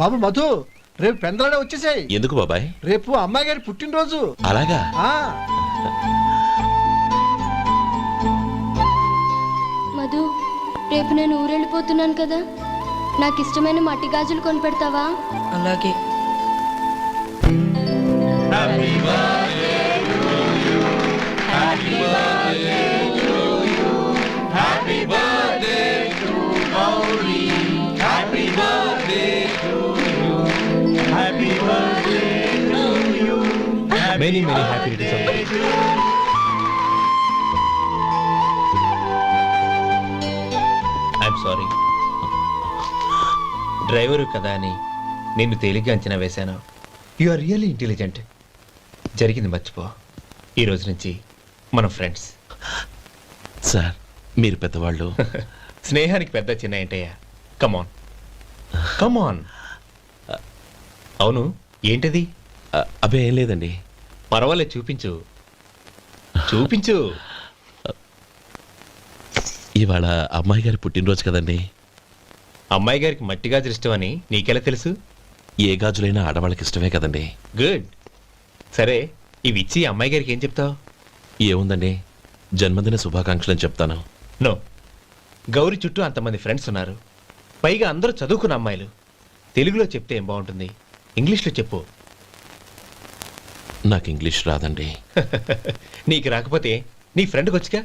బాబు మధు, రేపు పెందలాడే వచ్చేసాయి. ఎందుకు బాబాయ్? రేపు అమ్మాయి గారి పుట్టినరోజు. అలాగా? మధు, రేపు నేను ఊరెళ్ళిపోతున్నాను కదా, నాకు ఇష్టమైన మట్టి గాజులు కొనిపెడతావా? అలాగే. Many happy returns of the day. I'm sorry. Driver కదా అని నిన్ను తేలిగ్గా అంచనా వేశాను. You are really intelligent. జరిగింది మర్చిపో. ఈ రోజు నుంచి మనం ఫ్రెండ్స్. సార్, మీరు పెద్దవాళ్ళు. స్నేహానికి పెద్ద చిన్న ఏంటయ్యా? కమాన్ కమాన్. అవును, ఏంటది? అబ్బే ఏం లేదండి. పర్వాలేదు, చూపించు చూపించు. ఇవాళ అమ్మాయి గారి పుట్టినరోజు కదండి. అమ్మాయి గారికి మట్టి గాజులు ఇష్టమని నీకెలా తెలుసు? ఏ గాజులైనా ఆడవాళ్ళకి ఇష్టమే కదండి. గుడ్. సరే, ఇవి ఇచ్చి అమ్మాయి గారికి ఏం చెప్తావు? ఏముందండి, జన్మదిన శుభాకాంక్షలు అని చెప్తాను. నో, గౌరీ చుట్టూ అంతమంది ఫ్రెండ్స్ ఉన్నారు, పైగా అందరూ చదువుకున్న అమ్మాయిలు. తెలుగులో చెప్తే ఏం బాగుంటుంది? ఇంగ్లీష్లో చెప్పు. నాకు ఇంగ్లీష్ రాదండి. నీకు రాకపోతే నీ ఫ్రెండ్కి వచ్చిగా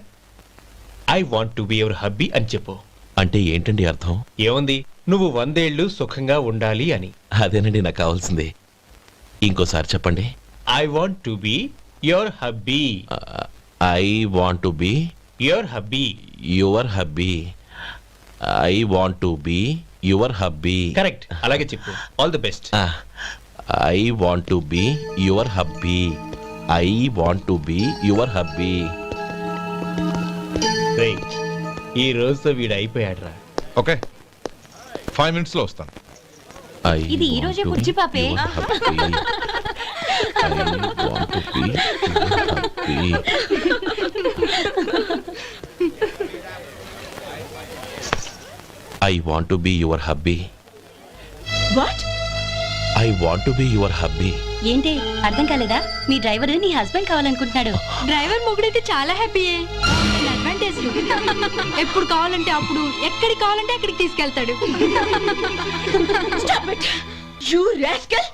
I want to be your hubby అని చెప్పు. అంటే ఏంటండి అర్థం? ఏముంది, నువ్వు 100 ఏళ్ళు సుఖంగా ఉండాలి అని. అదేనండి నాకు కావాల్సింది. ఇంకోసారి చెప్పండి. I want to be your hubby. I want to be your hubby. Your hubby. I want to be your hubby. Correct, అలాగే చెప్పు. All the best. I want to be your hubby. I want to be your hubby. ఈ రోజుతో వీడు అయిపోయాడ్రా. Okay, 5 minutes లో వస్తాను. ఇది ఈ రోజే పుచ్చి పాపే. I want to be your hubby. What? I want to be your hubby. ఏంటి అర్థం కాలేదా? మీ డ్రైవర్ నీ హస్బెండ్ కావాలనుకుంటున్నాడు. డ్రైవర్ మొగుడైతే చాలా హ్యాపీయే. అడ్వాంటేజ్ ఎప్పుడు కావాలంటే అప్పుడు, ఎక్కడికి కావాలంటే అక్కడికి తీసుకెళ్తాడు. Stop it, you rascal!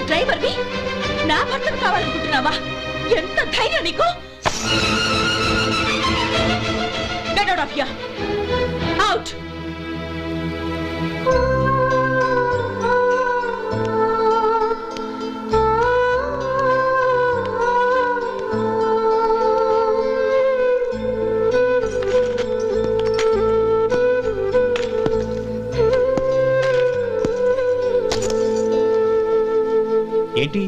Driver ని నా భర్తను కావాలనుకుంటున్నావా? ఎంత ధైర్యం నీకు! Get out of here! Out! ఏంటి,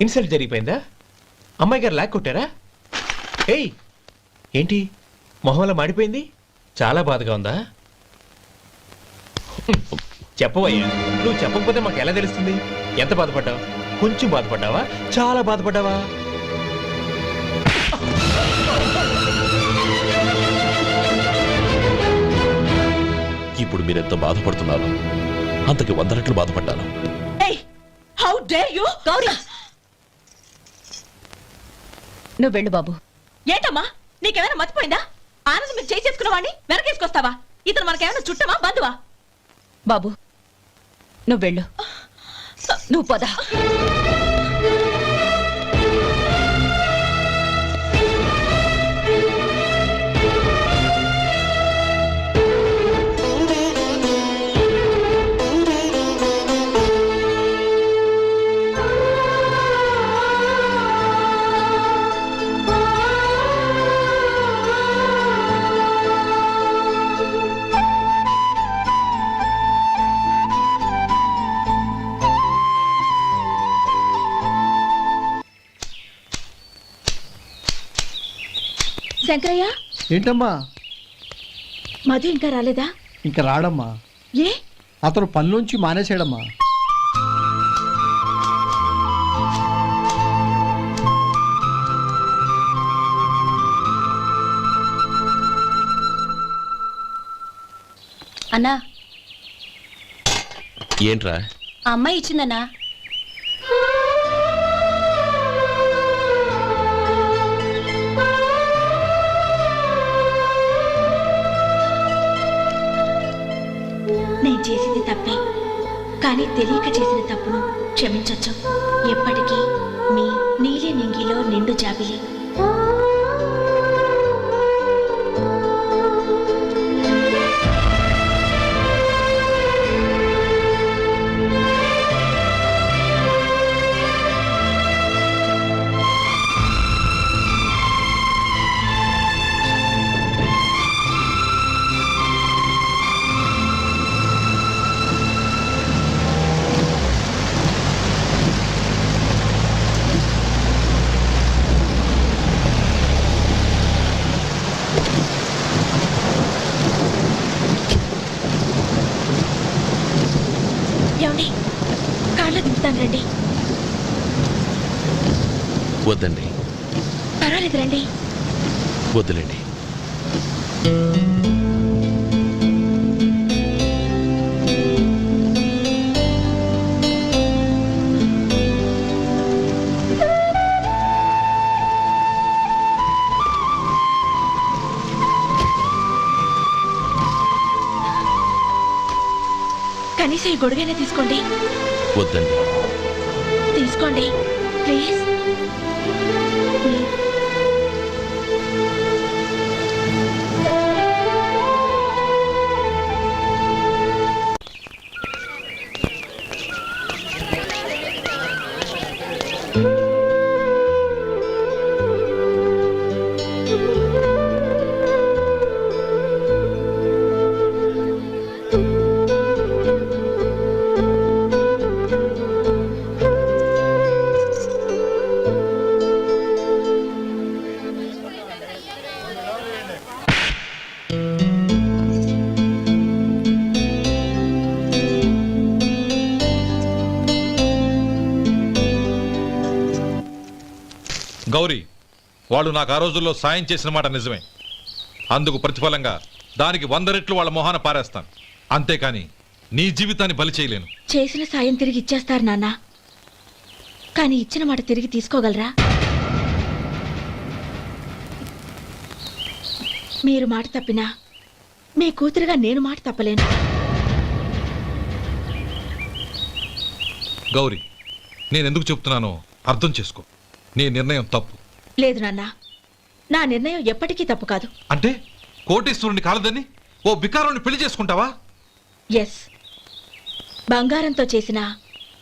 ఇన్సల్ట్ జరిగిపోయిందా? అమ్మాయి గారు లాక్ కొట్టారా? ఏయ్, ఏంటి మొహంలో మాడిపోయింది? చాలా బాధగా ఉందా? చెప్పవయ్యా, నువ్వు చెప్పకపోతే మాకు ఎలా తెలుస్తుంది? ఎంత బాధపడ్డావు? కొంచెం బాధపడ్డావా? చాలా బాధపడ్డావా? ఇప్పుడు మీరెంత బాధపడుతున్నారు, అంతకి 100 రెట్లు బాధపడ్డాను. How dare you! గౌరీ, నువ్వు వెళ్ళు బాబు. ఏంటమ్మా, నీకేమైనా మర్చిపోయిందా? ఆనందం మీరు చేసుకున్నవాడిని వెనకేసుకొస్తావా? ఇతను మనకేమైనా చుట్టమా, బంధువా? బాబు నువ్వు వెళ్ళు, నువ్వు పద. శంకరయ్య, ఏంటమ్మా? మధు ఇంకా రాలేదా? ఇంకా రాడమ్మా. ఏ? అతను పనిలోంచి మానేసాడమ్మా. అన్నా ఏంట్రా? ఆ అమ్మాయి ఇచ్చిందన్నా. నేను చేసింది తప్పే, కానీ తెలియక చేసిన తప్పును క్షమించొచ్చు. ఎప్పటికీ మీ నీలి నింగిలో నిండు జాబిలి. ఏమండి, కాళ్ళు దింపుతాను రండి. వద్దండి, పర్వాలేదు రండి. వద్దులేండి. కనీసం ఈ గొడుగైనా తీసుకోండి. వద్దండి. తీసుకోండి ప్లీజ్. గౌరీ, వాళ్ళు నాకు ఆ రోజుల్లో సాయం చేసిన మాట నిజమే. అందుకు ప్రతిఫలంగా దానికి 100 రెట్లు వాళ్ళ మొహాన పారేస్తాను. అంతేకాని నీ జీవితాన్ని బలి చేయలేను. చేసిన సాయం తిరిగి ఇచ్చేస్తారు నాన్న, కానీ ఇచ్చిన మాట తిరిగి తీసుకోగలరా? మీరు మాట తప్పినా మీ కూతురుగా నేను మాట తప్పలేను. గౌరీ, నేనెందుకు చెప్తున్నానో అర్థం చేసుకో. నీ నిర్ణయం తప్పు. లేదు నాన్న, నా నిర్ణయం ఎప్పటికీ తప్పు కాదు. అంటే కోటేశ్వరుని కాలదని ఓ బికారుని పెళ్లి చేసుకుంటావా? ఎస్, బంగారంతో చేసిన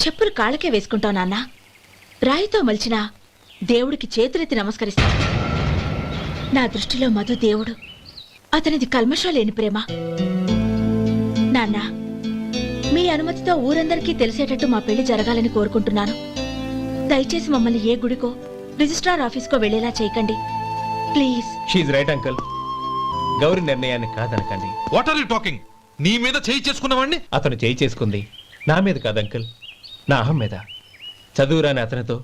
చెప్పులు కాళ్ళకే వేసుకుంటావు నాన్న. రాయితో మలిచిన దేవుడికి చేతులెత్తి నమస్కరిస్తా. నా దృష్టిలో మధు దేవుడు, అతనిది కల్మషం లేని ప్రేమ. నాన్న, మీ అనుమతితో ఊరందరికీ తెలిసేటట్టు మా పెళ్లి జరగాలని కోరుకుంటున్నాను. దయచేసి మమ్మల్ని ఏ గుడికో రిజిస్ట్రార్ ఆఫీస్కో వెళ్లేలా చేయకండి ప్లీజ్. షీఈ్ రైట్ అంకుల్. గౌరి నిర్ణయాన్ని కాదనకండి. What are you talking? నీ మీద చేయి చేసుకున్నవాడిని అతను చేయి చేసుకుంది నా మీద కాదు అంకుల్, నా అహం మీద. చదువురాని అతనితో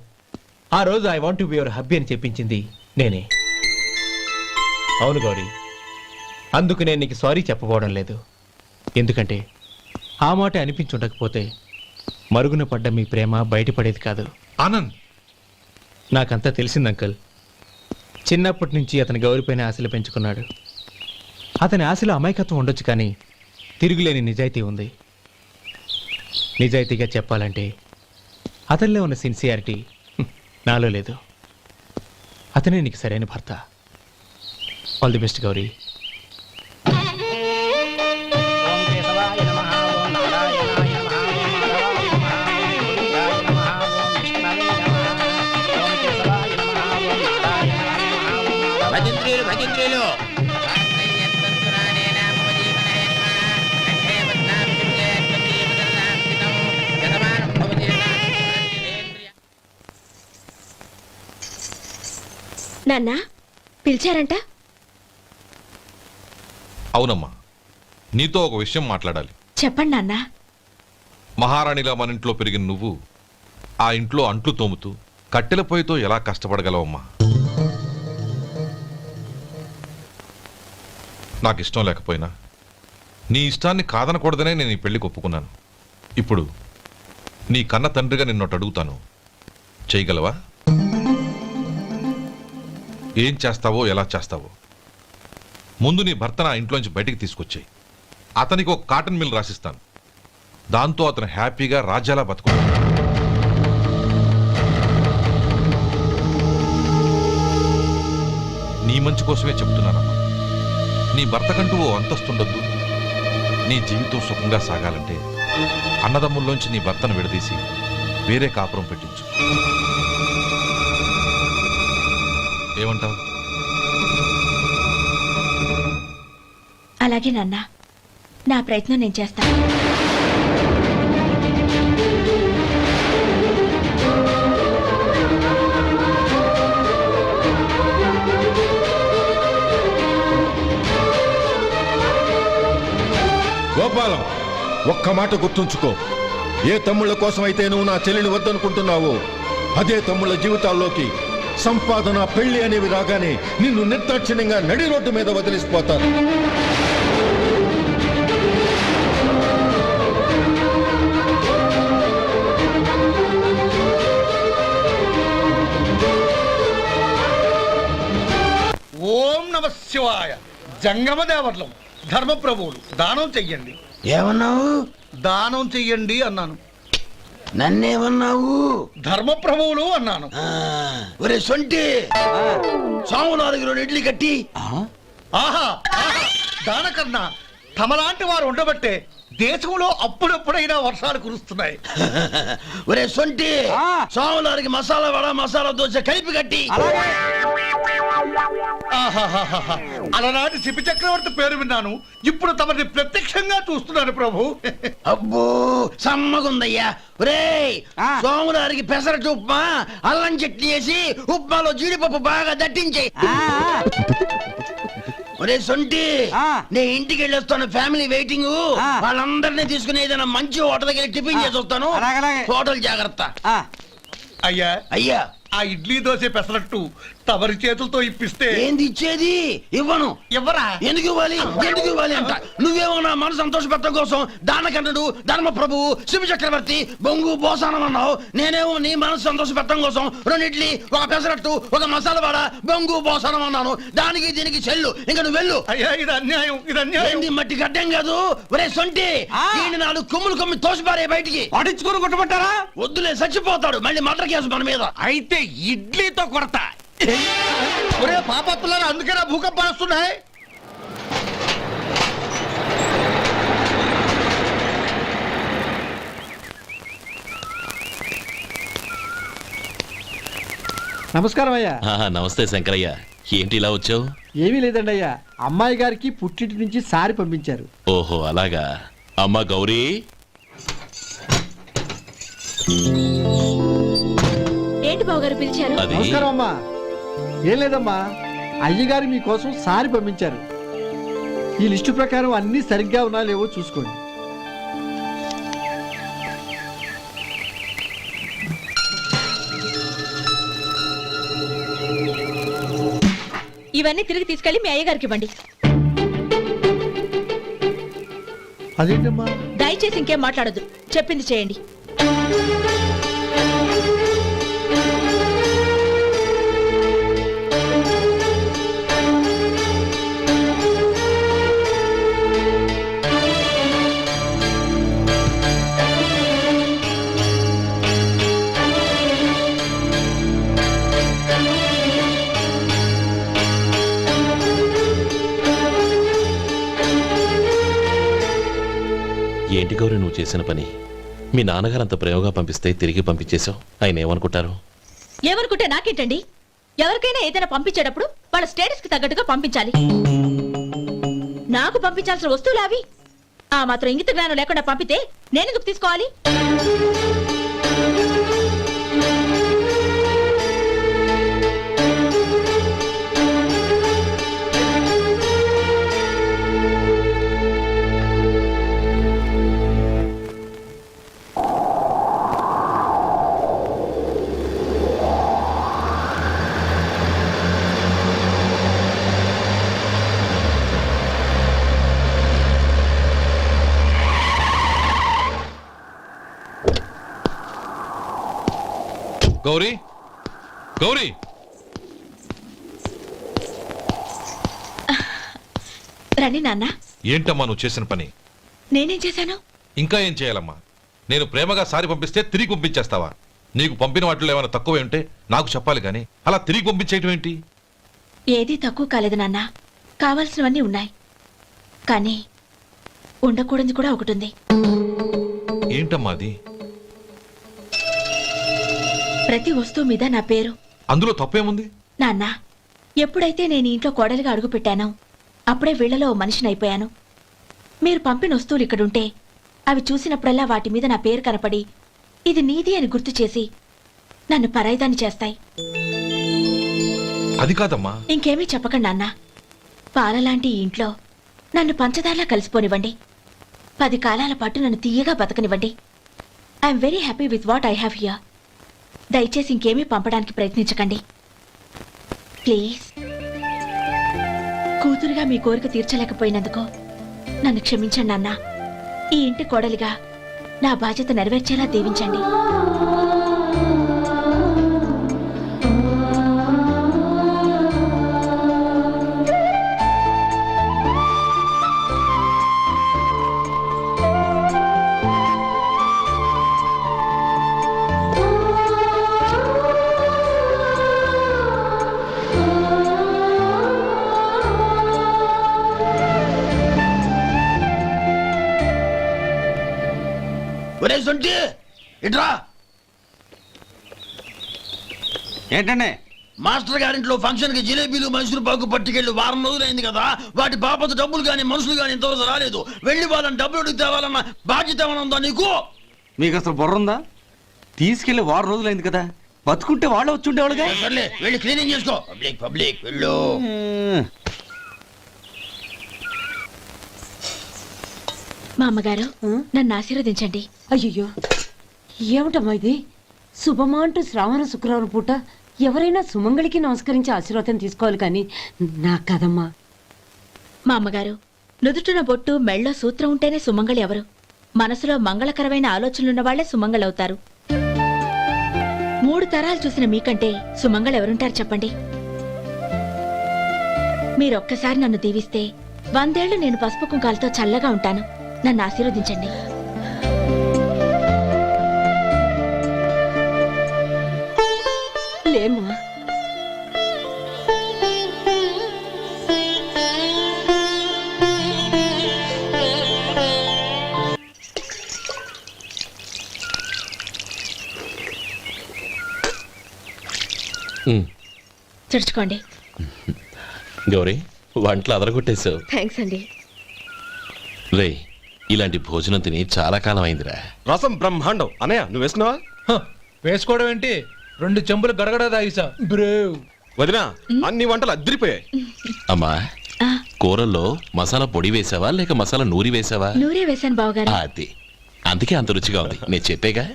ఆ రోజు I want to be your hubby అని చెప్పించింది నేనే. అవును గౌరీ, అందుకు నేను నీకు సారీ చెప్పబోవడం లేదు. ఎందుకంటే ఆ మాట అనిపించుండకపోతే మరుగున పడ్డ మీ ప్రేమ బయటపడేది కాదు. ఆనంద్, నాకంతా తెలిసింది అంకుల్. చిన్నప్పటి నుంచి అతని గౌరిపైన ఆశలు పెంచుకున్నాడు. అతని ఆశలో అమాయకత్వం ఉండొచ్చు, కానీ తిరుగులేని నిజాయితీ ఉంది. నిజాయితీగా చెప్పాలంటే అతనిలో ఉన్న సిన్సియారిటీ నాలో లేదు. అతనే నీకు సరైన భర్త. All the best Gauri. భజంత్రీలు నాన్న, పిలిచారంట? అవునమ్మా, నీతో ఒక విషయం మాట్లాడాలి. చెప్పండి నాన్న. మహారాణిలా మన ఇంట్లో పెరిగిన నువ్వు ఆ ఇంట్లో అంట్లు తోముతూ కట్టెల పొయ్యితో ఎలా కష్టపడగలవమ్మా? నాకు ఇష్టం లేకపోయినా నీ ఇష్టాన్ని కాదనకూడదనే నేను ఈ పెళ్లికి ఒప్పుకున్నాను. ఇప్పుడు నీ కన్న తండ్రిగా నిన్నొట్టు అడుగుతాను, చేయగలవా? ఏం చేస్తావో, ఎలా చేస్తావో ముందు నీ భర్త నా ఇంట్లోంచి బయటికి తీసుకొచ్చాయి. అతనికి ఒక కాటన్ మిల్ రాసిస్తాను. దాంతో అతను హ్యాపీగా రాజ్యాలా బతుకుతాడు. నీ మంచి కోసమే చెప్తున్నానమ్మా. నీ భర్తకంటూ ఓ అంతస్తుండొద్దు. నీ జీవితం సుఖంగా సాగాలంటే అన్నదమ్ముల్లోంచి నీ భర్తను విడదీసి వేరే కాపురం పెట్టించు. ఏమంటావు? అలాగే నాన్న, నా ప్రయత్నం నేను చేస్తాను. గోపాలం, ఒక్క మాట గుర్తుంచుకో. ఏ తమ్ముళ్ళ కోసమైతే నువ్వు నా చెల్లిని వద్దనుకుంటున్నావో అదే తమ్ముళ్ళ జీవితాల్లోకి సంపాదన, పెళ్లి అనేవి రాగానే నిన్ను నిర్దాక్షిణ్యంగా నడి రోడ్డు మీద వదిలిసిపోతారు. ఓం నమ శివాయ. జంగమ దేవతలం, ధర్మప్రభువులు, దానం చెయ్యండి. ఏమన్నావు? దానం చెయ్యండి అన్నాను. నన్నేమన్నావు? ధర్మప్రభువులు అన్నాను. ఒరే సొంటి, సామునాలుగు 2 ఇడ్లీ కట్టి. ఆహా ఆహా, దానకన్నా తమలాంటి వారు ఉండబట్టే దేశంలో అప్పుడప్పుడైనా వర్షాలు కురుస్తున్నాయి. ఒరే సొంటి, సామునాలుగు మసాలా వడ, మసాలా దోశ కలిపి కట్టి. ఆహాహాహా, అలనాటి శిపి చక్రవర్తి పేరు విన్నాను, ఇప్పుడు తమని ప్రత్యక్షంగా చూస్తున్నాను ప్రభు. అబ్బో సమ్మగుందయ్యా. ఒరే సోములారికి పెసరట్టు ఉప్మా, అల్లం చట్నీ వేసి ఉప్మాలో జీడిపప్పు బాగా దట్టించే. ఒరే సొంటి, నే ఇంటికి వెళ్ళొస్తాను, ఫ్యామిలీ వెయిటింగ్. వాళ్ళందరినీ తీసుకుని ఏదైనా మంచి హోటల్కి వెళ్ళి టిఫిన్ చేసి వస్తాను. హోటల్ జాగ్రత్త. అయ్యా అయ్యా, ఆ ఇడ్లీ దోశ పెసరట్టు తమరి చేతులతో ఇప్పిస్తే. ఏంది ఇచ్చేది? ఇవ్వను. ఎవరా? ఎందుకు ఇవ్వాలి? ఎందుకు ఇవ్వాలి అంట. నువ్వేమో నా మనసు సంతోషపెట్టడం కోసం దానకంటుడు, ధర్మ ప్రభువు, శివ చక్రవర్తి, బొంగు బోసానం అన్నావు. నేనేమో నీ మనసు సంతోషపెట్టడం కోసం 2 ఇడ్లీ, ఒక పెసరట్టు, ఒక మసాలా వడ, బొంగు బోసానం అన్నాను. దానికి దీనికి చెల్లు. ఇంకా నువ్వు వెళ్ళు. అయ్యా ఇది అన్యాయం, ఇది అన్యాయం. ఏంది మట్టి గడ్డం కాదు. ఒరే సొంటి, దీన్ని 4 కొమ్ములు కొమ్మి తోసిపారే బయటికి. పడించుకుని కొట్టమంటారా? వద్దులే, చచ్చిపోతాడు. మళ్ళీ మర్డర్ కేసు మన మీద. అయితే ఇడ్లీతో కొడతా. ఒరే పాపత్తులారా, అందుకేనా భూకంపాలు వస్తున్నాయి? నమస్కారం అయ్యా. నమస్తే శంకరయ్య, ఏంటి ఇలా వచ్చావు? ఏమీ లేదండి అయ్యా, అమ్మాయి గారికి పుట్టింటి నుంచి సారి పంపించారు. ఓహో అలాగా. అమ్మ గౌరీ, ఏంటి బావగారు పిలిచారు? అది నమస్కారం అమ్మా. ఏం లేదమ్మా, అయ్యగారు మీకోసం సారి పంపించారు. ఈ లిస్టు ప్రకారం అన్ని సరిగ్గా ఉన్నా లేవో చూసుకోండి. ఇవన్నీ తిరిగి తీసుకెళ్లి మీ అయ్యగారికి ఇవ్వండి. అదేంటమ్మా? దయచేసి ఇంకేం మాట్లాడొద్దు, చెప్పింది చేయండి. ఏంటి గౌరీ నువ్వు చేసిన పని? మీ నాన్నగారు అంత ప్రేమగా పంపిస్తే తిరిగి పంపించేశావు. ఆయన ఏమనుకుంటారు? ఏమనుకుంటే నాకేంటండి? ఎవరికైనా ఏదైనా పంపించేటప్పుడు వాళ్ళ స్టేటస్ కి తగ్గట్టుగా పంపించాలి. నాకు పంపించాల్సిన వస్తువులు అవి. ఆ మాత్రం ఇంగిత జ్ఞానం లేకుండా పంపితే నేనెందుకు తీసుకోవాలి? గౌరీ గౌరీ రండి నాన్న. ఏంటమ్మా నువ్వు చేసిన పని? నేనేం చేశాను? ఇంకా ఏం చేయాలమ్మా? నేను ప్రేమగా సారి పంపిస్తే తిరిగి పంపించేస్తావా? నీకు పంపిన వాటిలో ఏమైనా తక్కువ ఉంటే నాకు చెప్పాలి కానీ అలా తిరిగి పంపించేయటం ఏంటి? ఏదీ తక్కువ కాలేదు నాన్న. కావాల్సినవన్నీ ఉన్నాయి, కానీ ఉండకూడదు కూడా ఒకటి ఉంది. ఏంటమ్మా అది? ప్రతి వస్తువు మీద నా పేరు. అందులో తప్పేముంది? నాన్న, ఎప్పుడైతే నేను ఈ ఇంట్లో కోడలిగా అడుగు పెట్టానో అప్పుడే వీళ్లలో ఓ మనిషిని అయిపోయాను. మీరు పంపిన వస్తువులు ఇక్కడుంటే అవి చూసినప్పుడల్లా వాటి మీద నా పేరు కనపడి ఇది నీది అని గుర్తు చేసి నన్ను పరాయిదాన్ని చేస్తాయి. అది కాదమ్మా. ఇంకేమీ చెప్పకండి నాన్న. పాలలాంటి ఈ ఇంట్లో నన్ను పంచదారలా కలిసిపోనివ్వండి. 10 కాలాల పాటు నన్ను తీయగా బతకనివ్వండి. I'm very happy with what I have here. దయచేసి ఇంకేమీ పంపడానికి ప్రయత్నించకండి ప్లీజ్. కూతురుగా మీ కోరిక తీర్చలేకపోయినందుకు నన్ను క్షమించండి నాన్న. ఈ ఇంటి కోడలిగా నా బాధ్యత నెరవేర్చేలా దీవించండి. ఒరే సొంటి ఇట్రా. ఏంటండి? మాస్టర్ గారింట్లో ఫంక్షన్ కి జిలేబీలు మైసూరు పాకు పట్టుకెళ్ళి వారం రోజులైంది కదా. వాటి బాపత డబ్బులు కానీ మనుషులు కానీ ఇంతవరకు రాలేదు. వెళ్ళి వాళ్ళని డబ్బులు అడిగి తేవాలన్న బాధ్యత ఏమైనా ఉందా నీకు? మీకు అసలు బుర్ర ఉందా? తీసుకెళ్లి వారం రోజులైంది కదా, బతుకుంటే వాళ్ళు వచ్చి ఉండేవాళ్ళుగా. సర్లే వెళ్ళి క్లీనింగ్ చేసుకో. పబ్లిక్ పబ్లిక్ వెళ్ళు. మా అమ్మగారు నన్ను ఆశీర్వదించండి. అయ్యో ఏమిటమ్మా ఇది? శుభమా అంటూ శ్రావణ శుక్రవారం పూట ఎవరైనా సుమంగళికి నమస్కరించి ఆశీర్వాదం తీసుకోవాలి కానీ నాకు కదమ్మా. మా అమ్మగారు, నుదుటిన బొట్టు మెళ్ళో సూత్రం ఉంటేనే సుమంగళి ఎవరు? మనసులో మంగళకరమైన ఆలోచనలున్న వాళ్లే సుమంగళవుతారు. 3 తరాలు చూసిన మీకంటే సుమంగళ ఎవరుంటారు చెప్పండి? మీరొక్కసారి నన్ను దీవిస్తే 100 ఏళ్లు నేను పసుపు కుంకాలతో చల్లగా ఉంటాను. నన్ను ఆశీర్వదించండి. లేమ్మా. చుడుచుకోండి. గౌరీ, వంటలు అదరగొట్టేశావు. థ్యాంక్స్ అండి. రే, ఇలాంటి భోజనం తిని చాలా కాలం అయిందిరా. రసం బ్రహ్మాండం. అనయ్య నువ్వు వేసుకున్నావా? వేసుకోవడం ఏంటి, 2 చెంబులు గడగడ తాగిసా బ్రేవ్. వదినా, అన్ని వంటలు అద్దరిపోయాయి. అమ్మా, కూరల్లో మసాలా పొడి వేసావా లేక మసాలా నూరి వేసావా? నూరే వేశాను బావగారు. అది అందుకే అంత రుచిగా ఉంది. నేను చెప్పేగా.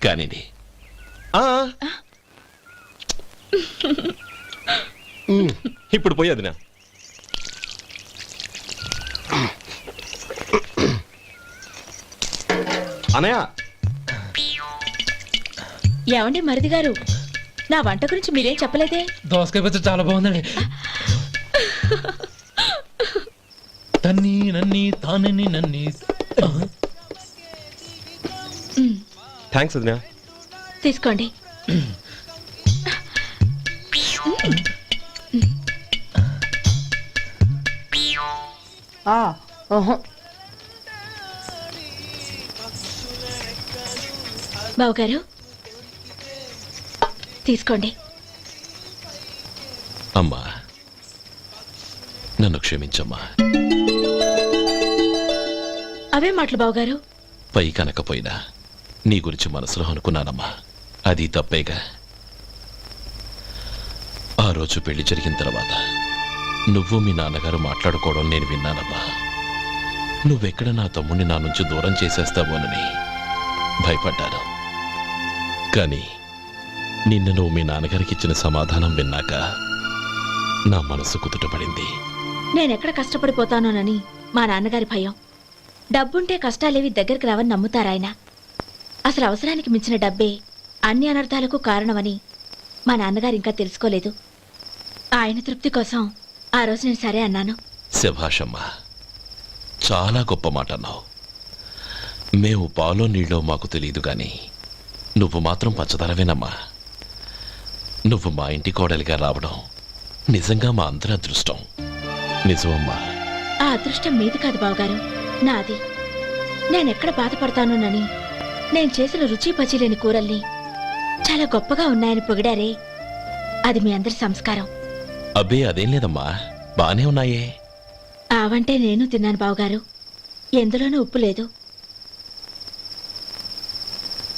కానివ్వండి. ఇప్పుడు పోయి వదినా. అనయ్య, ఏమండి మరిది గారు, నా వంట గురించి మీరేం చెప్పలేదే? దోసకాయ పచ్చడి చాలా బాగుందండి. తన్ని నన్ని తానని నన్ని. థ్యాంక్స్ వదినా. తీసుకోండి. బావగారు తీసుకోండి. అమ్మా, నన్ను క్షమించమ్మా. అవే మాటలు బావగారు. పై కనకపోయినా నీ గురించి మనసులో అనుకున్నానమ్మా. అది తప్పేగా. ఆ రోజు పెళ్లి జరిగిన తర్వాత నువ్వు మీ నాన్నగారు మాట్లాడుకోవడం నేను విన్నానమ్మా. నువ్వెక్కడ నా తమ్ముడిని నా నుంచి దూరం చేసేస్తావోనని భయపడ్డాను. కానీ నిన్న నువ్వు మీ నాన్నగారికి ఇచ్చిన సమాధానం విన్నాక నా మనసు కుదుటపడింది. నేనెక్కడ కష్టపడిపోతానోనని మా నాన్నగారి భయం. డబ్బుంటే కష్టాలేవి దగ్గరికి రావని నమ్ముతారాయన. అసలు అవసరానికి మించిన డబ్బే అన్ని అనర్థాలకు కారణమని మా నాన్నగారు ఇంకా తెలుసుకోలేదు. ఆయన తృప్తి కోసం ఆ రోజు నేను సరే అన్నాను. శభాషమ్మా, చాలా గొప్ప మాట అన్నావు. మేము పాలో నీళ్ళో మాకు తెలియదు కానీ నువ్వు మాత్రం పచ్చదనవేనమ్మా. నువ్వు మా ఇంటి కోడలిగా రావడం నిజంగా మా అందరి అదృష్టం. నిజమమ్మా. ఆ అదృష్టం మీది కాదు బావగారు, నాది. నేనెక్కడ బాధపడతానోనని నేను చేసిన రుచి పచిలేని కూరల్ని చాలా గొప్పగా ఉన్నాయని పొగిడారే, అది మీ అందరి సంస్కారం. అబ్బే అదేం లేదమ్మా, బానే ఉన్నాయే. ఆవంటే నేను తిన్నాను బావగారు, ఎందులోనూ ఉప్పు లేదు.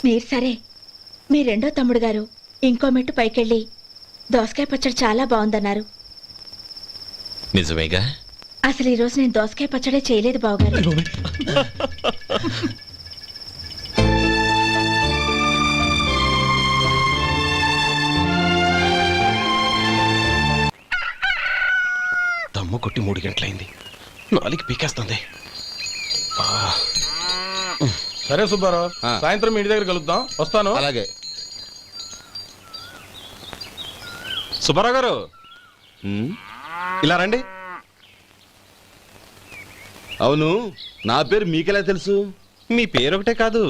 మీరు సరే, మీ రెండో తమ్ముడు గారు ఇంకో మెట్టు పైకెళ్ళి దోసకాయ పచ్చడి చాలా బాగుందన్నారు. నిజమేగా? అసలు ఈరోజు నేను దోసకాయ పచ్చడే చేయలేదు బావగారు. దమ్ము కొట్టి 3 గంటలైంది, 4 పీకేస్తుంది. సరే సుబ్బారావు, సాయంత్రం మీ ఇంటి దగ్గర కలుద్దాం. వస్తాను. అలాగే. సుబ్బారావు గారు ఇలా రండి. అవును, నా పేరు మీకెలా తెలుసు? మీ పేరు ఒకటే కాదు,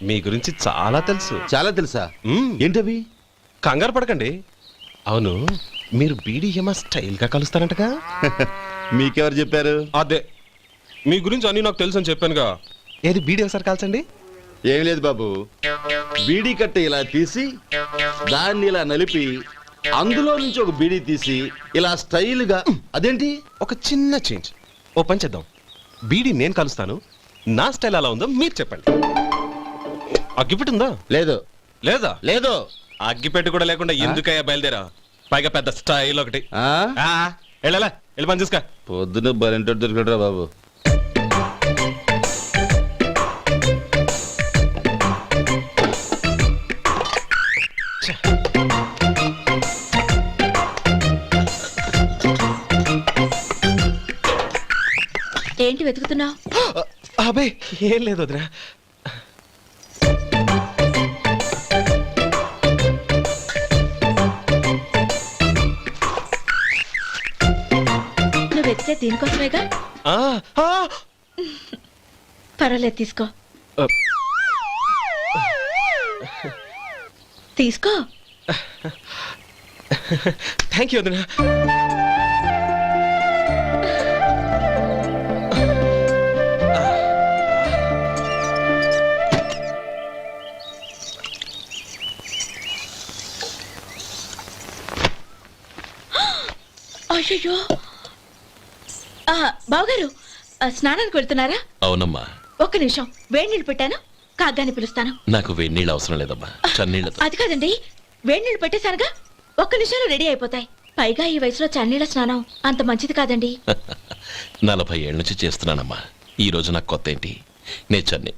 మీ గురించి చాలా తెలుసు. చాలా తెలుసా? ఏంటవి? కంగారు పడకండి. అవును, మీరు బీడీఎంఆ స్టైల్ గా కలుస్తారంటగా? మీకెవరు చెప్పారు? అదే, మీ గురించి అన్ని నాకు తెలుసు అని చెప్పానుగా. ఏది బీడీ ఒకసారి కాల్చండి. ఏం లేదు బాబు, బీడీ కట్ట ఇలా తీసి దాన్ని ఇలా నలిపి అందులో నుంచి ఒక బీడీ తీసి ఇలా స్టైల్ గా. అదేంటి? ఒక చిన్న చేంజ్. ఓ పని చేద్దాం, బీడీ నేను కలుస్తాను, నా స్టైల్ అలా ఉందో మీరు చెప్పండి. అగ్గిపెట్టి ఉందా? లేదు. లేదా? లేదు. అగ్గిపెట్టి కూడా లేకుండా ఎందుకయ్యా బయలుదేరా? పైగా పెద్ద స్టైల్ ఒకటి. వెళ్ళాలా, వెళ్ళి పని చూసుకో. పొద్దున బరింటోడు దొరికడరా బాబు. ఏంటి వెతుకుతున్నావు? అబే ఏం లేదు వదినా. నువ్వు వెతికే దీనికోసమేగా. పర్వాలేదు, తీసుకో. తీసుకో. థ్యాంక్ యూ వదినా. అయ్యో, బావగారు స్నానానికి వెళ్తున్నారా? అవునమ్మా. ఒక్క నిమిషం, వేడి నీళ్ళు పెట్టాను, కాగ్గాని పిలుస్తాను. నాకు వేడి నీళ్ళు అవసరం లేదమ్మా, చన్నీళ్ళతో. అది కాదండి, వేడి నీళ్ళు పెట్టేశానుగా, ఒక్క నిమిషంలో రెడీ అయిపోతాయి. పైగా ఈ వయసులో చన్నీళ్ళ స్నానం అంత మంచిది కాదండి. 40 ఏళ్ళ నుంచి చేస్తున్నానమ్మా, ఈ రోజు నాకు కొత్త ఏంటి? నే చన్నీ.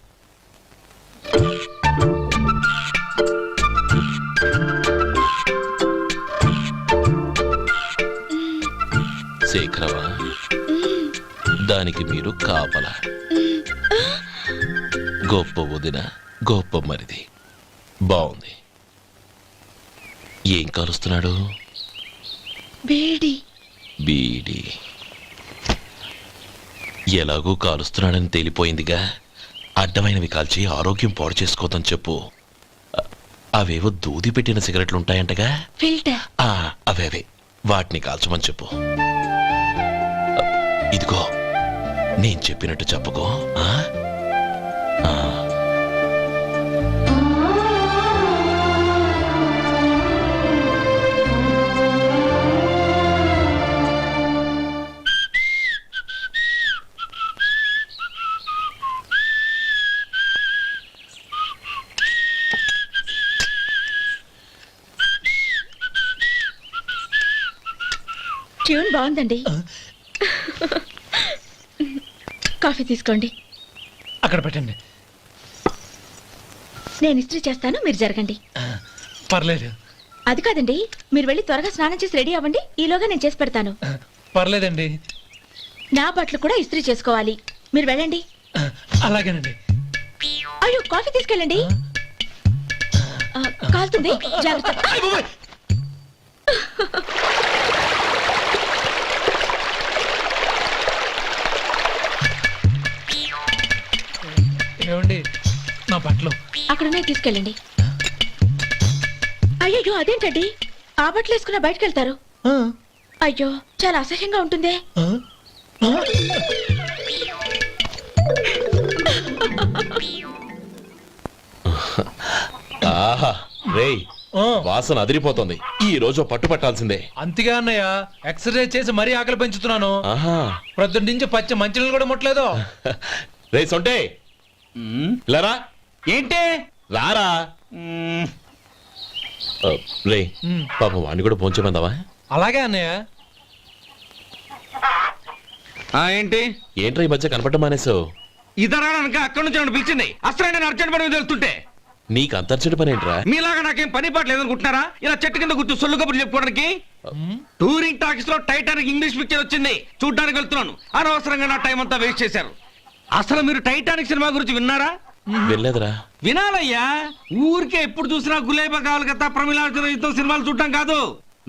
శేఖరవా, దానికి మీరు కాపల. గొప్ప వదిన, గొప్ప మరిది. బాగుంది. ఏం కలుస్తున్నాడు? బీడి. బీడి ఎలాగూ కాలుస్తున్నాడని తేలిపోయిందిగా. అడ్డమైనవి కాల్చి ఆరోగ్యం పాడు చేసుకోదని చెప్పు. అవేవో దూది పెట్టిన సిగరెట్లుంటాయంటగా, ఫిల్టర్. అవే వాటిని కాల్చమని చెప్పు. ఇదిగో, నేను చెప్పినట్టు చెప్పుకో. ట్యూన్ బాగుందండి. కాఫీ తీసుకోండి. అక్కడ పెట్టండి. నేను ఇస్త్రీ చేస్తాను, మీరు జరగండి. పర్లేదు. అది కాదండి, మీరు వెళ్ళి త్వరగా స్నానం చేసి రెడీ అవ్వండి, ఈలోగా నేను చేసి పెడతాను. పర్లేదండి. నా బట్టలు కూడా ఇస్త్రీ చేసుకోవాలి, మీరు వెళ్ళండి. అలాగేనండి. అయ్యో, కాఫీ తీసుకెళ్ళండి. కాలుతుంది జాగ్రత్త. ఏమండి నా బట్టలు అక్కడనే తీసుకెళ్ళండి. అయ్యో అదేంటండి ఆ బట్టలు వేసుకున్న బయటకు వెళ్తారు? అయ్యో చాలా అసహ్యంగా ఉంటుందే. ఆహా రేయ్ వాసన అదిరిపోతుంది. ఈ రోజు పట్టు పట్టాల్సిందే. అంతగా అన్నయ్య ఎక్సర్సైజ్ చేసి మరీ ఆకలి పెంచుతున్నాను. ఆహా ప్రొద్దున నుంచి పచ్చ మంచినీళ్ళు కూడా ముట్టలేదు. రే సొంటే లరా ఏంటి రారా రే పాపం వాడిని కూడా పోంచమందావా? అలాగే అన్నయ్య. ఏంటి ఏంట్రా ఈ మధ్య కనపడడం మానేసావు? ఇదరా అనక అక్కడి నుంచి నన్ను పిలిచింది. అసలు నేను అర్జెంట్ పని వెళ్తుంటే నీకు అంతర్చడి పని ఏంట్రా? మీలాగా నాకేం పని పాట లేదనుకుంటున్నారా? ఇలా చెట్టు కింద కూర్చో సొల్లు కబుర్లు చెప్పుకోవడానికి. టూరింగ్ టాకీస్ లో టైటానిక్ ఇంగ్లీష్ పిక్చర్ వచ్చింది, చూడ్డానికి వెళ్తున్నాను. అనవసరంగా నా టైం అంతా వేస్ట్ చేశారు. అసలు మీరు టైటానిక్ సినిమా గురించి విన్నారా? వెళ్ళలేదురా. వినాలయ్యా. ఊరికే ఎప్పుడు చూసినా గులేబా కావాలి కదా ప్రమిళార్జున యుద్ధం సినిమాలు చూడటం కాదు.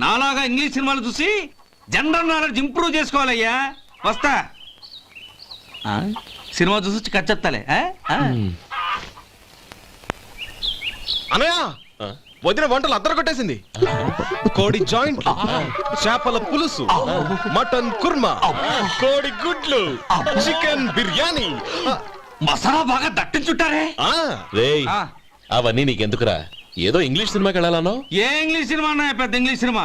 నాలాగా ఇంగ్లీష్ సినిమాలు చూసి జనరల్ నాలెడ్జ్ ఇంప్రూవ్ చేసుకోవాలయ్యా. వస్తా. సినిమా చూసి కచ్చెత్తాలే. అనయా వదిన వంటలు అద్దరు కొట్టేసింది. కోడి జాయింట్, చేపల పులుసు, మటన్ కుర్మా, కోడి గుడ్లు, చికెన్ బిర్యానీ, మసాలా బాగా దట్టించుంటారే. రేయ్ అవన్నీ నీకెందుకురా? ఏదో ఇంగ్లీష్ సినిమాకి వెళ్ళాలనో? ఏ ఇంగ్లీష్ సినిమా అన్నాయా? పెద్ద ఇంగ్లీష్ సినిమా.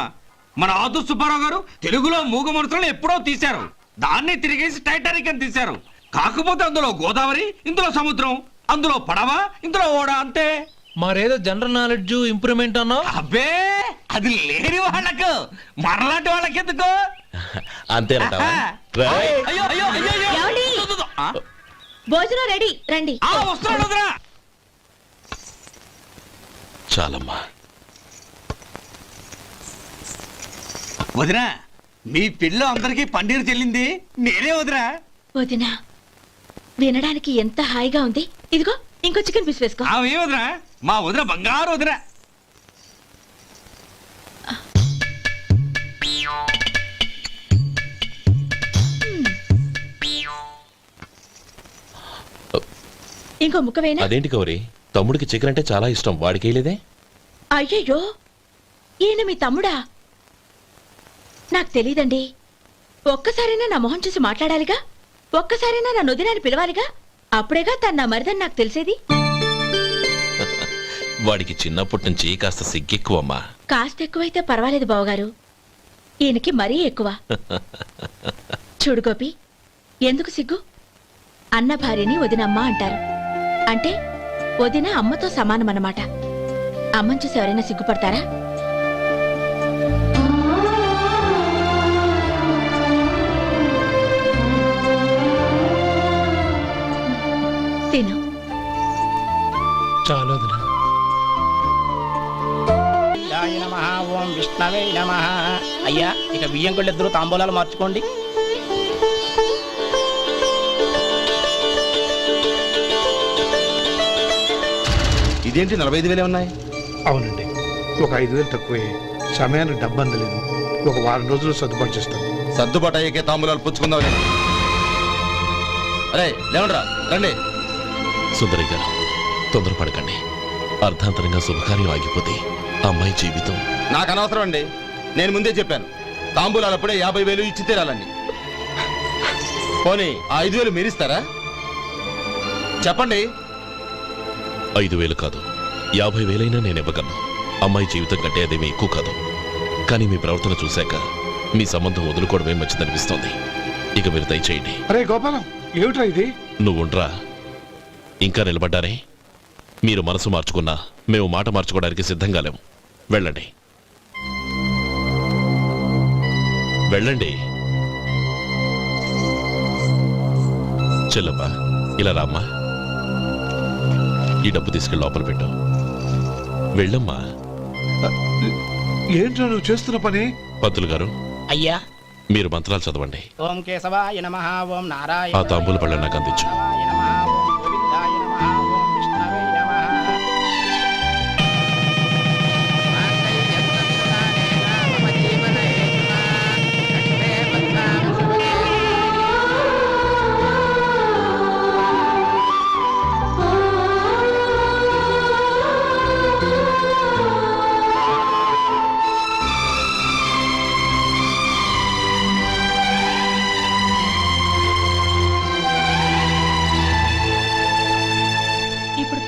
మన ఆదు సుబ్బారావు గారు తెలుగులో మూగమరుతులను ఎప్పుడో తీశారు. దాన్ని తిరిగేసి టైటానిక్ అని తీశారు. కాకపోతే అందులో గోదావరి, ఇందులో సముద్రం, అందులో పడవ, ఇందులో ఓడ, అంతే. మరేదో జనరల్ నాలెడ్జ్ ఇంప్రూవ్మెంట్ అన్నా? అబ్బే అది లేని వాళ్ళకు, మరలాంటి వాళ్ళకి ఎందుకు? అంతేనంటావా? రేయ్. అయ్యో అయ్యో అయ్యో అయ్యో. ఏమండి? భోజనం రెడీ, రండి. వస్తున్నాడు వదరా. చాలమ్మా. వదినా మీ పిల్ల అందరికి పన్నీరు చెల్లింది నేనే వదినా. వదినా వినడానికి ఎంత హాయిగా ఉంది. ఇదిగో ఇంకో చికెన్ పీస్ వేసుకో. ఏ వదినా? మా వదిన బంగారు వదినా. ఇంకో ముక్క వేయనా? అదేంటి గౌరీ, తమ్ముడికి చికెన్ అంటే చాలా ఇష్టం, వాడికి వేయలేదే? అయ్యయ్యో ఈయన మీ తమ్ముడా? నాకు తెలీదండి. ఒక్కసారైనా నా మొహం చూసి మాట్లాడాలిగా, ఒక్కసారైనా నా నొదినాన్ని పిలవాలిగా, అప్పుడేగా తన నా మరిదని నాకు తెలిసేది. వాడికి చిన్నప్పటి నుంచి కాస్త సిగ్గెక్కువమ్మా. కాస్త ఎక్కువైతే పర్వాలేదు బావగారు, ఈయనకి మరీ ఎక్కువ. చూడు గోపి, ఎందుకు సిగ్గు? అన్న భార్యని వదినమ్మ అంటారు. అంటే వదిన అమ్మతో సమానం అన్నమాట. అమ్మని చూసి ఎవరైనా సిగ్గుపడతారా? తిను. చాలు వదినా. ఓం విష్ణవే నమః. అయ్యా ఇక బియ్యం కొళ్ళు ఇద్దరు తాంబూలాలు మార్చుకోండి. ఇదేంటి 45,000 ఉన్నాయి? అవునండి, ఒక 5,000 తక్కువే. సమయానికి డబ్బు అందలేదు. ఒక వారం రోజులు సర్దుబాటు చేస్తాను. సర్దుబాటు అయ్యే తాంబూలాలు పుచ్చుకుందాం. అరే లేవండ్రా రండి. సుందరి గారు తొందరపడకండి. అర్ధాంతరంగా శుభకార్యం ఆగిపోతే అమ్మాయి జీవితం. నాకు అనవసరం అండి, నేను ముందే చెప్పాను. తాంబూలాలు అప్పుడే 50,000 ఇచ్చి తీరాలండి. పోనీ ఆ 5,000 మీరిస్తారా? చెప్పండి. 5,000 కాదు, 50,000 నేను ఇవ్వగలను. అమ్మాయి జీవితం కంటే అదేమీ ఎక్కువ కాదు. కానీ మీ ప్రవర్తన చూశాక మీ సంబంధం వదులుకోవడమే మంచిదనిపిస్తోంది. ఇక మీరు దయచేయండి. అరే గోపాలం, ఏమిట్రా ఇది? నువ్వుండ్రా. ఇంకా నిలబడ్డారే? మీరు మనసు మార్చుకున్నా మేము మాట మార్చుకోవడానికి సిద్ధంగా లేము. వెళ్ళండి వెళ్ళండి. చెల్లమ్మా ఇలా రామ్మా. ఈ డబ్బు తీసుకెళ్ళి లోపల పెట్టు. వెళ్ళమ్మా. ఏంట్రా నువ్వు చేస్తున్న పని? పంతులు గారు అయ్యా మీరు మంత్రాలు చదవండి. ఓం కేశవాయ నమః. ఓం నారాయణ. ఆ తాంబూల పళ్ళ నాకు అందించు. ఓం గోవిందాయ నమః. ఓం విష్ణవే నమః.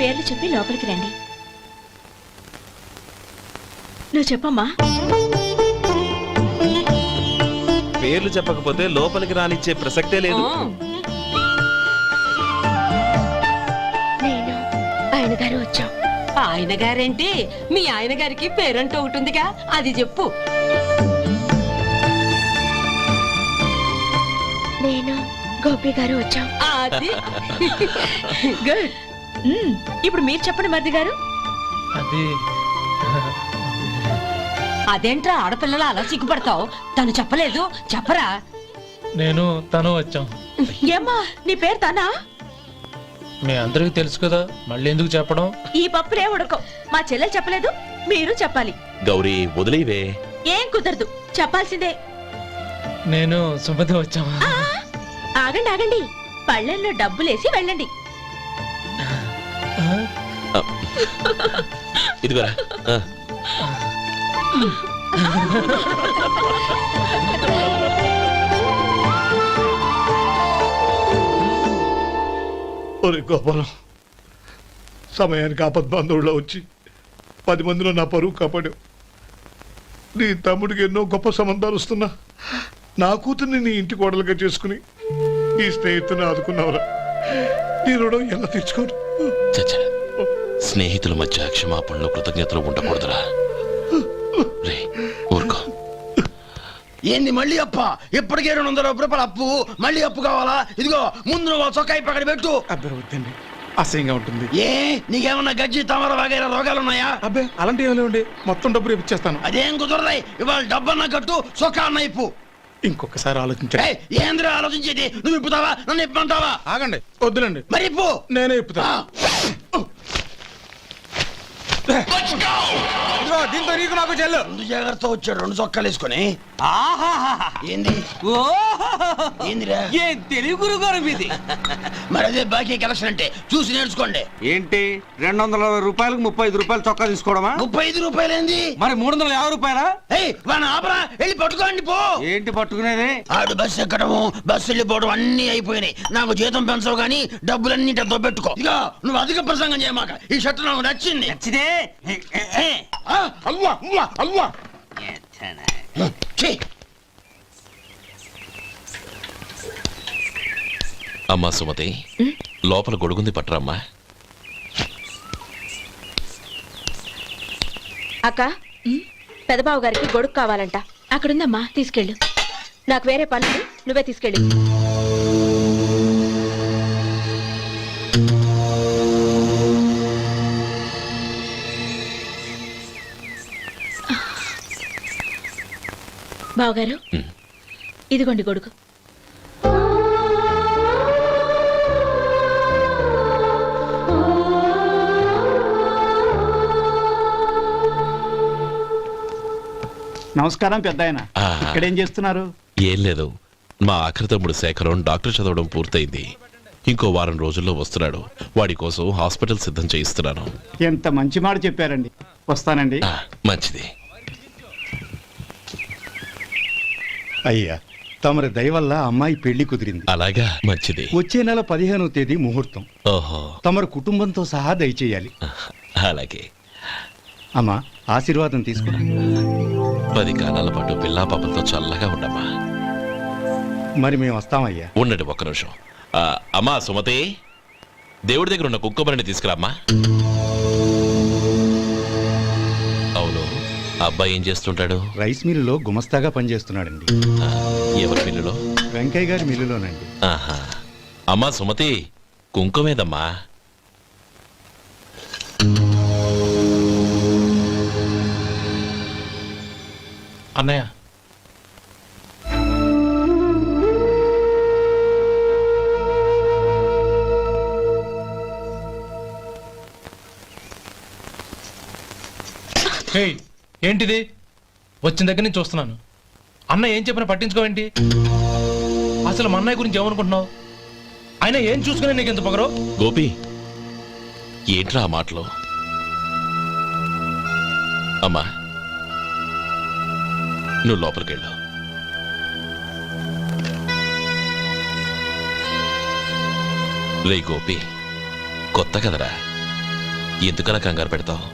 పేర్లు చెప్పి లోపలికి రండి. నువ్వు చెప్పమ్మా. పేర్లు చెప్పకపోతే లోపలికి రానిచ్చే ప్రసక్తే లేదు. నేను ఆయన గారు వచ్చాం. ఆయన గారేంటి, మీ ఆయన గారికి పేరంటూ ఒకటి ఉందిగా, అది చెప్పు. నేను గోపి గారు వచ్చాం. అది గుడ్. ఇప్పుడు మీరు చెప్పండి మరిది గారు. అది అదేంట్రా ఆడపిల్లలు అలా సిగ్గుపడతావు? తను చెప్పలేదు, చెప్పరా. నేను తను వచ్చాం. ఏమ్మా నీ పేరు తానా? మీ అందరికీ తెలుసు కదా, మళ్ళీ ఎందుకు చెప్పడం? ఈ పప్పులే ఉడకం. మా చెల్లెలు చెప్పలేదు, మీరు చెప్పాలి. గౌరీ వదిలేవే. ఏం కుదరదు, చెప్పాల్సిందే. నేను సుమతి వచ్చాం. ఆ, ఆగండి ఆగండి, పళ్ళెల్లో డబ్బులేసి వెళ్ళండి. ఇదిగోరా. ఒరే గోపాలం, సమయానికి ఆపద్బంధువుల్లో వచ్చి 10 మందిలో నా పరువు కాపాడావు. నీ తమ్ముడికి ఎన్నో గొప్ప సంబంధాలు వస్తున్నా నా కూతుర్ని నీ ఇంటి కోడలుగా చేసుకుని నీ స్నేహితుని ఆదుకున్నావురా. నీ రుణం ఎలా తీర్చుకోరు? చచ్చా, స్నేహితుల మధ్య క్షమాపణలు కృతజ్ఞతలు ఉండకూడదురా. రే ఊరుకో. ఏంది మళ్ళీ అప్ప? ఇప్పటికే 200 రూపాయల అప్పు, మళ్ళీ అప్పు కావాలా? ఇదిగో ముందు నువ్వు చొక్కాయి పక్కన పెట్టు. అబ్బే వద్దండి, అసహ్యంగా ఉంటుంది. ఏ నీకేమన్నా గజ్జి తమర వగైరా రోగాలున్నాయా? అబ్బే అలాంటి ఏమీ లేవండి, మొత్తం డబ్బు రేపు ఇచ్చేస్తాను. అదేం కుదరదాయి. ఇవాళ డబ్బన్నా కట్టు, చొక్కా అన్న ఇప్పు. ఇంకొకసారి ఆలోచించండి. ఏయ్, ఏందిరా ఆలోచించేది? నువ్వు ఇప్పుతావా, నన్ను ఇప్పమంటావా? ఆగండి, వద్దులండి, మరి ఇప్పు. నేనే ఇప్పుతా. దీంతో నీకు నాకు చెల్లు. ముందు జాగ్రత్త వచ్చాడు 2 చొక్కాలు వేసుకొని. ఏంది ఏందిరా? ఏ తెలుగు గురుగారు మీది? మరి అదే బాకీ కలెక్షన్ అంటే చూసి నేర్చుకోండి. ఏంటి 220 రూపాయలకు 35 రూపాయలు చొక్కా తీసుకోవడమా? 35 రూపాయలు ఏంది? మరి 350 రూపాయలా? ఏయ్ వాడిని ఆపరా, వెళ్ళి పట్టుకోండి పో. ఏంటి పట్టుకునేది? ఆడు బస్సు ఎక్కడము, బస్సు వెళ్ళిపోవడం అన్ని అయిపోయినాయి. నాకు జీతం పెంచవు గానీ డబ్బులన్నీ దొబ్బెట్టుకో. ఇక నువ్వు అధిక ప్రసంగం చేయమాక. ఈ షర్ట్ నాకు నచ్చింది. నచ్చితే అల్వా అల్వా అల్వా. అమ్మా సుమతి, లోపల గొడుగుంది పట్టరమ్మా. అక్క, పెదబాబు గారికి గొడుగు కావాలంట. అక్కడుందమ్మా, తీసుకెళ్ళు. నాకు వేరే పనులు, నువ్వే తీసుకెళ్ళు. బావగారు, ఇదిగోండి గొడుగు. నమస్కారం పెద్ద ఆయన. ఇక్కడేం చేస్తున్నారు? ఏం లేదు, మా ఆఖరి తమ్ముడు శేఖరం డాక్టర్ చదవడం పూర్తయింది. ఇంకో వారం రోజుల్లో వస్తున్నాడు. వాడి కోసం హాస్పిటల్ సిద్ధం చేయిస్తున్నాను. ఎంత మంచి మాట చెప్పారండి. వస్తానండి. మంచిది. అయ్యా, తమరి దయ వల్ల అమ్మాయి పెళ్లి కుదిరింది. అలాగా, మంచిది. వచ్చే నెల 15వ తేదీ ముహూర్తం. ఓహో, తమరు కుటుంబంతో సహా దయచేయాలి. అలాగే. అమ్మా, ఆశీర్వాదం తీసుకురా. 10 కాలాల పాటు పిల్లా పాపలతో చల్లగా ఉండమ్మా. మరి మేము వస్తామయ్యా. ఉండండి ఒక్క నిమిషం. అమ్మా సుమతి, దేవుడి దగ్గర ఉన్న కుక్కమరిని తీసుకురామ్మా. అవును, అబ్బాయి ఏం చేస్తుంటాడు? రైస్ మిల్లులో గుమస్తాగా పనిచేస్తున్నాడండి. ఎవరి మిల్లులో? వెంకయ్య గారి మిల్లులోనండి. ఆహా. అమ్మా సుమతి, కుంకుమేదమ్మా? అన్నయ్య, ఏంటిది? వచ్చిన దగ్గర నుంచి చూస్తున్నాను. అన్న ఏం చెప్పినా పట్టించుకోవేంటి? అసలు మా అన్నయ్య గురించి ఏమనుకుంటున్నావు? ఆయన ఏం చూసుకునే నీకు ఎంత పొగరు? గోపి, ఏంట్రా ఆ మాటలు? అమ్మా, నువ్వు లోపలికెళ్ళు. రే గోపి, కొత్త కదరా, ఎందుకలా కంగారు పెడతావు?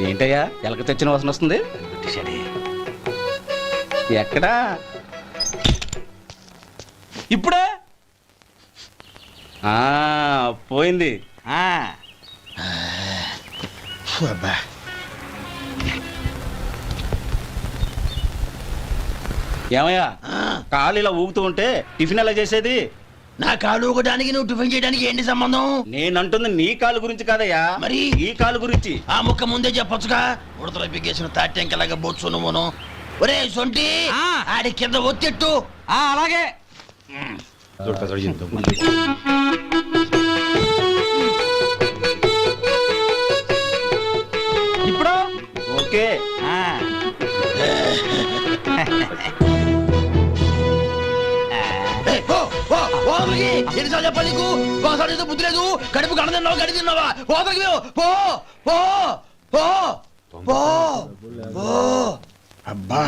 ఏంటయ్యా ఎలక తెచ్చిన వాసన వస్తుంది? ఎక్కడా? ఇప్పుడే పోయింది. ఏమయ్యా కాలు ఇలా ఊగుతూ ఉంటే టిఫిన్ ఎలా చేసేది? నా కాలు ఊగడానికి నువ్వు టిఫిన్ చేయడానికి ఏంటి సంబంధం? నేనంటుంది నీ కాలు గురించి కాదయ్యా, మరి ఈ కాలు గురించి. ఆ ముక్క ముందే చెప్పొచ్చుగా. ఉడతలో పిగేసిన తాట్యంకలాగా బొచ్చు నువ్వును. ఒరే సొంటి, ఆడి కింద ఒత్తెట్టు. అలాగే. ఇప్పుడు ఓకే. ఎన్నిసార్లు చెప్పాలి నీకు? ఒకసారి ఏదో బుద్ధి లేదు. కడుపు గడ తిన్నావు, గడి తిన్నావా? పోతకి పో పో పో పో పో. అబ్బా